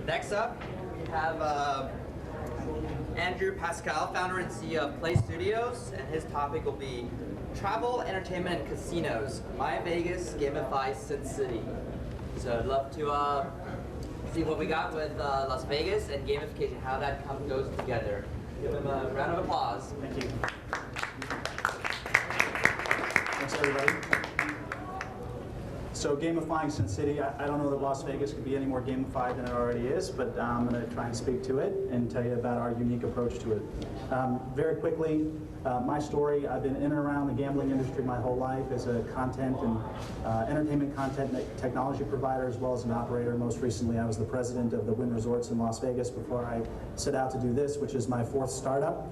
Next up, we have Andrew Pascal, founder and CEO of PlayStudios, and his topic will be travel, entertainment, and casinos. MyVegas, Gamifies, Sin City. So I'd love to see what we got with Las Vegas and gamification, how that goes together. Give him a round of applause. Thank you. Thanks, everybody. So gamifying Sin City, I don't know that Las Vegas could be any more gamified than it already is, but I'm going to try and speak to it and tell you about our unique approach to it. Very quickly, my story, I've been in and around the gambling industry my whole life as a content and entertainment content technology provider as well as an operator. Most recently, I was the president of the Wynn Resorts in Las Vegas before I set out to do this, which is my fourth startup.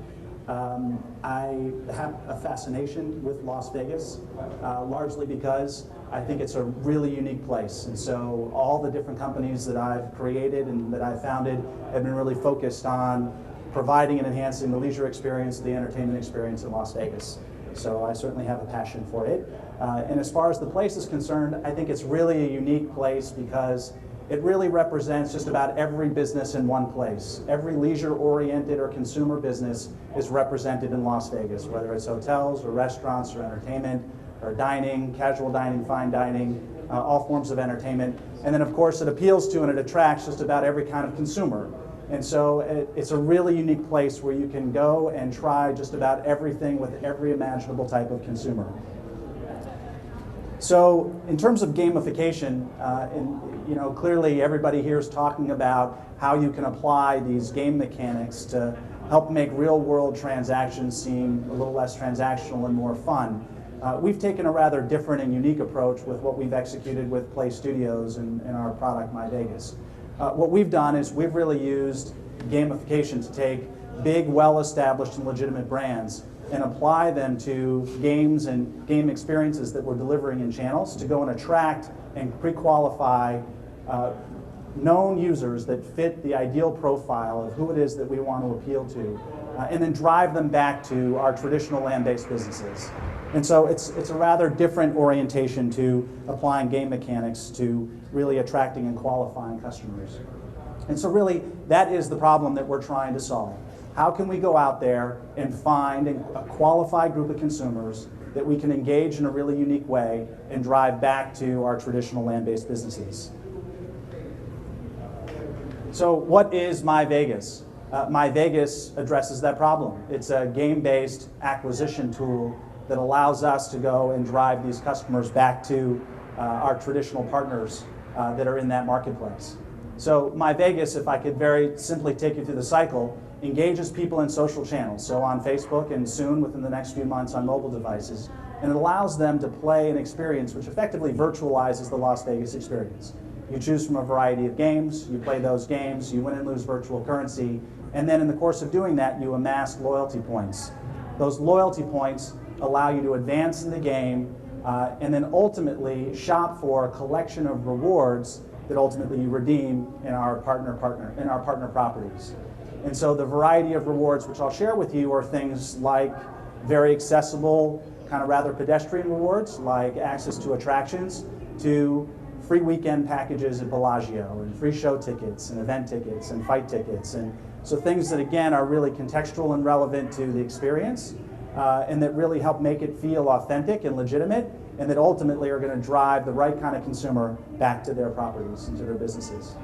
I have a fascination with Las Vegas, largely because I think it's a really unique place. And so all the different companies that I've created and that I've founded have been really focused on providing and enhancing the leisure experience, the entertainment experience in Las Vegas. So I certainly have a passion for it. And as far as the place is concerned, I think it's really a unique place because it really represents just about every business in one place. Every leisure-oriented or consumer business is represented in Las Vegas, whether it's hotels or restaurants or entertainment or dining, casual dining, fine dining, all forms of entertainment. And then of course it appeals to and it attracts just about every kind of consumer. And so it's a really unique place where you can go and try just about everything with every imaginable type of consumer. So in terms of gamification, clearly everybody here is talking about how you can apply these game mechanics to help make real-world transactions seem a little less transactional and more fun. We've taken a rather different and unique approach with what we've executed with PlayStudios and our product MyVegas. What we've done is we've really used gamification to take big, well-established and legitimate brands and apply them to games and game experiences that we're delivering in channels to go and attract and pre-qualify known users that fit the ideal profile of who it is that we want to appeal to, and then drive them back to our traditional land-based businesses. And so it's a rather different orientation to applying game mechanics to really attracting and qualifying customers. And so really, that is the problem that we're trying to solve. How can we go out there and find a qualified group of consumers that we can engage in a really unique way and drive back to our traditional land-based businesses? So what is MyVegas? MyVegas addresses that problem. It's a game-based acquisition tool that allows us to go and drive these customers back to our traditional partners that are in that marketplace. So MyVegas, if I could very simply take you through the cycle, engages people in social channels, so on Facebook and soon within the next few months on mobile devices, and it allows them to play an experience which effectively virtualizes the Las Vegas experience. You choose from a variety of games, you play those games, you win and lose virtual currency, and then in the course of doing that you amass loyalty points. Those loyalty points allow you to advance in the game and then ultimately shop for a collection of rewards that ultimately you redeem in our partner properties. And so the variety of rewards which I'll share with you are things like very accessible, kind of rather pedestrian rewards, like access to attractions, to free weekend packages at Bellagio, and free show tickets, and event tickets, and fight tickets. And so things that, again, are really contextual and relevant to the experience, and that really help make it feel authentic and legitimate, and that ultimately are going to drive the right kind of consumer back to their properties and to their businesses.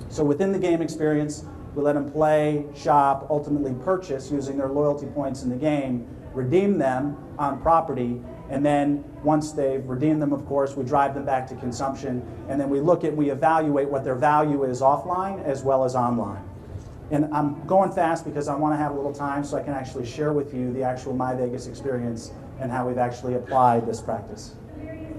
So within the game experience, we let them play, shop, ultimately purchase using their loyalty points in the game, redeem them on property, and then once they've redeemed them, of course, we drive them back to consumption, and then we evaluate what their value is offline as well as online. And I'm going fast because I want to have a little time so I can actually share with you the actual MyVegas experience and how we've actually applied this practice. In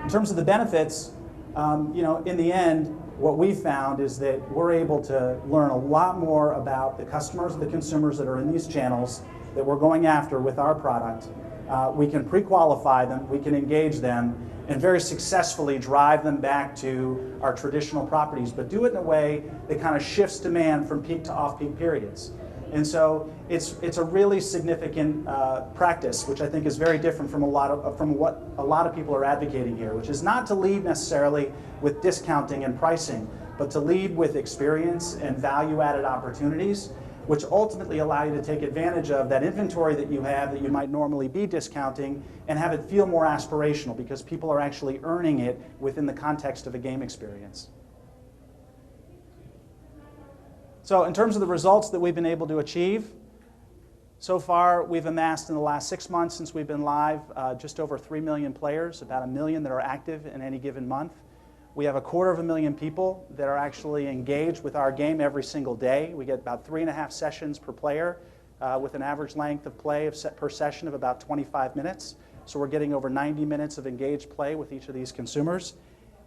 terms of the benefits, in the end, what we found is that we're able to learn a lot more about the customers, the consumers that are in these channels that we're going after with our product. We can pre-qualify them, we can engage them, and very successfully drive them back to our traditional properties, but do it in a way that kind of shifts demand from peak to off-peak periods. And so it's a really significant practice, which I think is very different from what a lot of people are advocating here, which is not to lead necessarily with discounting and pricing, but to lead with experience and value-added opportunities, which ultimately allow you to take advantage of that inventory that you have that you might normally be discounting and have it feel more aspirational because people are actually earning it within the context of a game experience. So in terms of the results that we've been able to achieve, so far we've amassed in the last 6 months since we've been live just over 3 million players, about 1 million that are active in any given month. We have 250,000 people that are actually engaged with our game every single day. We get about 3.5 sessions per player with an average length of play per session of about 25 minutes. So we're getting over 90 minutes of engaged play with each of these consumers.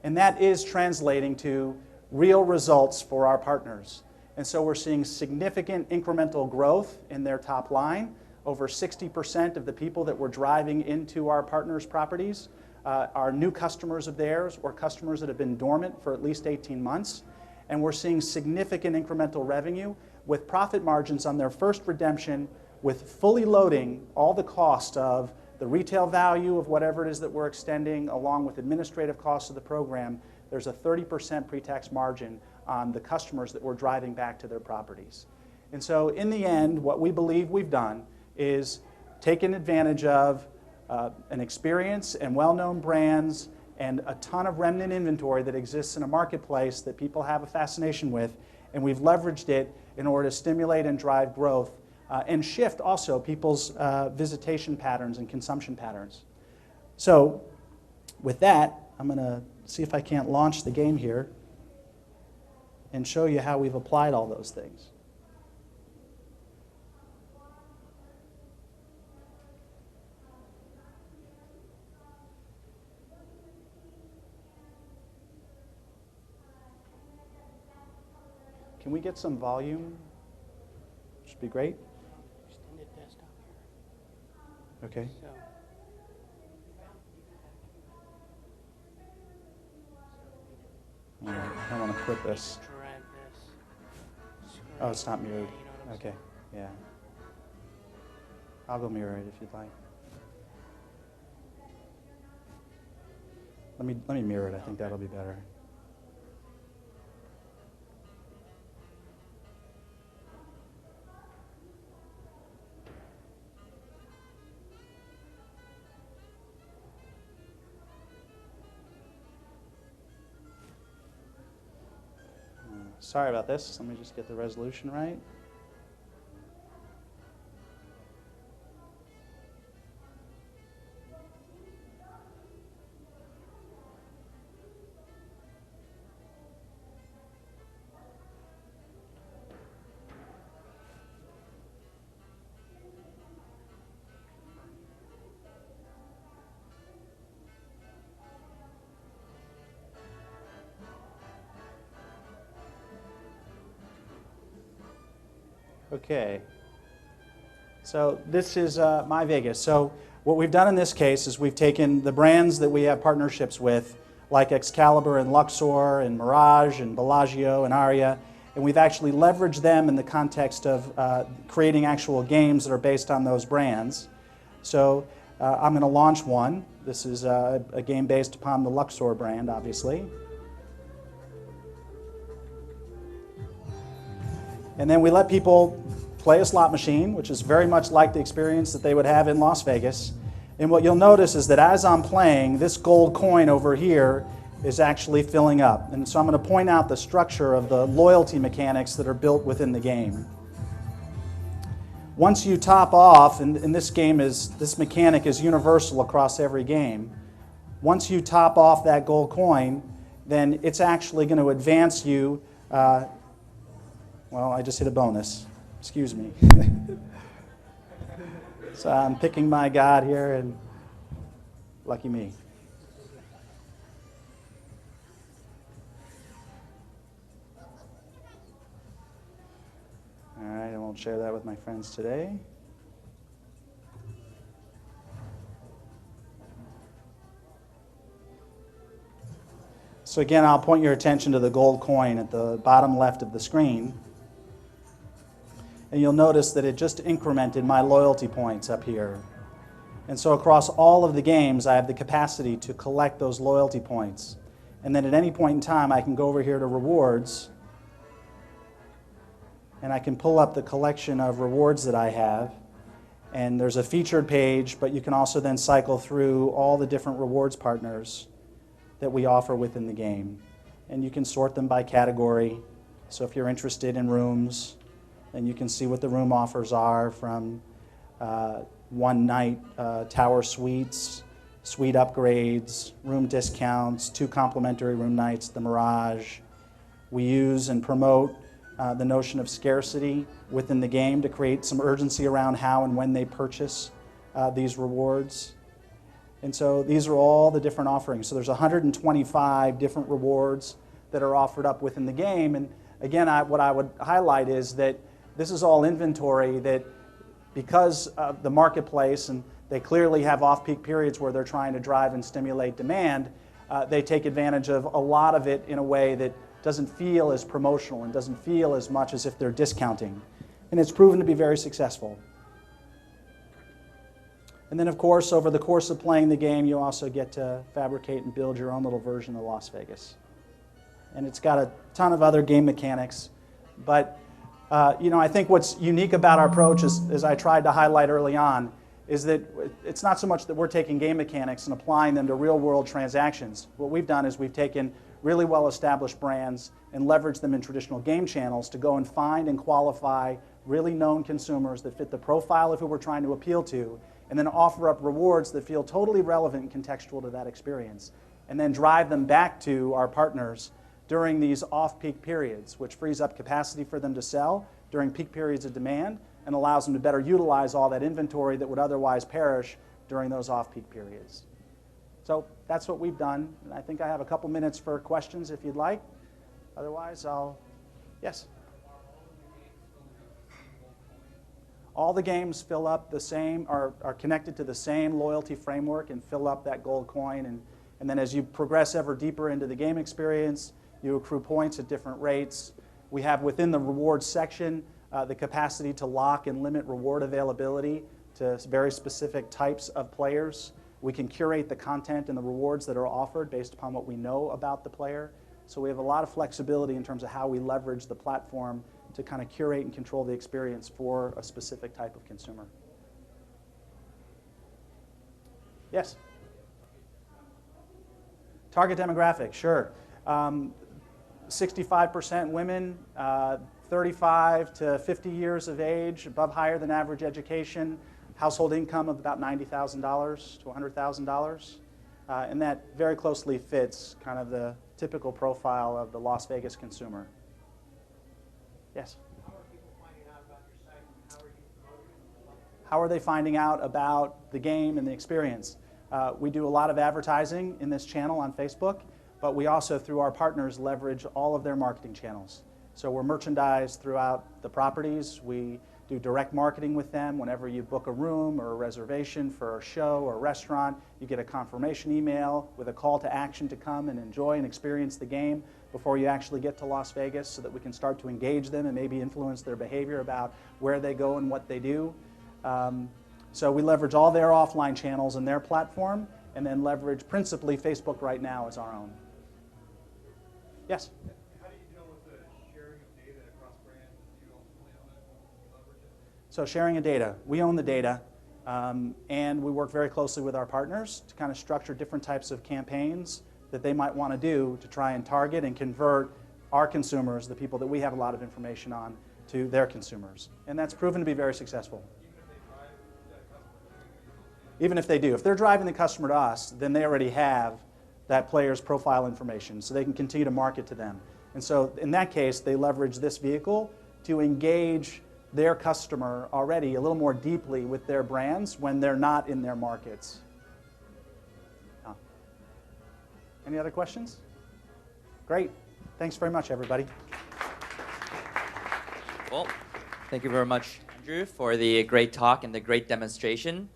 And that is translating to real results for our partners. And so we're seeing significant incremental growth in their top line. Over 60% of the people that we're driving into our partners' properties are new customers of theirs or customers that have been dormant for at least 18 months. And we're seeing significant incremental revenue with profit margins on their first redemption with fully loading all the cost of the retail value of whatever it is that we're extending along with administrative costs of the program. There's a 30% pre-tax margin on the customers that we're driving back to their properties. And so in the end, what we believe we've done is taken advantage of an experience and well-known brands and a ton of remnant inventory that exists in a marketplace that people have a fascination with, and we've leveraged it in order to stimulate and drive growth and shift also people's visitation patterns and consumption patterns. So with that, I'm going to see if I can't launch the game here and show you how we've applied all those things. Can we get some volume? Should be great. Extended desktop here. Okay. So, All right, I want to quit this. drag this. Oh, it's not mirrored. You know what I'm Okay, yeah. I'll go mirror it if you'd like. Let me mirror it. I think that'll be better. Sorry about this. Let me just get the resolution right. Okay, so this is MyVegas. So what we've done in this case is we've taken the brands that we have partnerships with, like Excalibur and Luxor and Mirage and Bellagio and Aria, and we've actually leveraged them in the context of creating actual games that are based on those brands. So I'm going to launch one. This is a game based upon the Luxor brand, obviously. And then we let people play a slot machine, which is very much like the experience that they would have in Las Vegas. And what you'll notice is that as I'm playing, this gold coin over here is actually filling up. And so I'm going to point out the structure of the loyalty mechanics that are built within the game. Once you top off, and this mechanic is universal across every game. Once you top off that gold coin, then it's actually going to advance you. Well, I just hit a bonus. Excuse me. So I'm picking my god here, and lucky me. All right, I won't share that with my friends today. So again, I'll point your attention to the gold coin at the bottom left of the screen. And you'll notice that it just incremented my loyalty points up here. And so across all of the games, I have the capacity to collect those loyalty points. And then at any point in time, I can go over here to rewards, and I can pull up the collection of rewards that I have. And there's a featured page, but you can also then cycle through all the different rewards partners that we offer within the game. And you can sort them by category. So if you're interested in rooms, then you can see what the room offers are, from one-night tower suites, suite upgrades, room discounts, 2 complimentary room nights, the Mirage. We use and promote the notion of scarcity within the game to create some urgency around how and when they purchase these rewards. And so these are all the different offerings. So there's 125 different rewards that are offered up within the game. And again, what I would highlight is that this is all inventory that, because of the marketplace, and they clearly have off-peak periods where they're trying to drive and stimulate demand, they take advantage of a lot of it in a way that doesn't feel as promotional and doesn't feel as much as if they're discounting. And it's proven to be very successful. And then, of course, over the course of playing the game, you also get to fabricate and build your own little version of Las Vegas. And it's got a ton of other game mechanics. But, I think what's unique about our approach, as I tried to highlight early on, is that it's not so much that we're taking game mechanics and applying them to real-world transactions. What we've done is we've taken really well-established brands and leveraged them in traditional game channels to go and find and qualify really known consumers that fit the profile of who we're trying to appeal to, and then offer up rewards that feel totally relevant and contextual to that experience, and then drive them back to our partners during these off-peak periods, which frees up capacity for them to sell during peak periods of demand and allows them to better utilize all that inventory that would otherwise perish during those off-peak periods. So that's what we've done. And I think I have a couple minutes for questions if you'd like. Otherwise, yes? All the games fill up the same, are connected to the same loyalty framework and fill up that gold coin. And then as you progress ever deeper into the game experience, you accrue points at different rates. We have within the rewards section the capacity to lock and limit reward availability to very specific types of players. We can curate the content and the rewards that are offered based upon what we know about the player. So we have a lot of flexibility in terms of how we leverage the platform to kind of curate and control the experience for a specific type of consumer. Yes? Target demographic, sure. 65% women, 35 to 50 years of age, above higher than average education, household income of about $90,000 to $100,000. And that very closely fits kind of the typical profile of the Las Vegas consumer. Yes? How are people finding out about your site, and how are you promoting it? How are they finding out about the game and the experience? We do a lot of advertising in this channel on Facebook, but we also, through our partners, leverage all of their marketing channels. So we're merchandised throughout the properties. We do direct marketing with them. Whenever you book a room or a reservation for a show or a restaurant, you get a confirmation email with a call to action to come and enjoy and experience the game before you actually get to Las Vegas, so that we can start to engage them and maybe influence their behavior about where they go and what they do. So we leverage all their offline channels and their platform, and then leverage principally Facebook right now as our own. Yes? How do you deal with the sharing of data across brands? Do you ultimately own it and leverage it? So sharing of data, we own the data, and we work very closely with our partners to kind of structure different types of campaigns that they might want to do to try and target and convert our consumers, the people that we have a lot of information on, to their consumers. And that's proven to be very successful. Even if they do. If they're driving the customer to us, then they already have that player's profile information, so they can continue to market to them. And so in that case, they leverage this vehicle to engage their customer already a little more deeply with their brands when they're not in their markets. Any other questions? Great. Thanks very much, everybody. Well, thank you very much, Andrew, for the great talk and the great demonstration.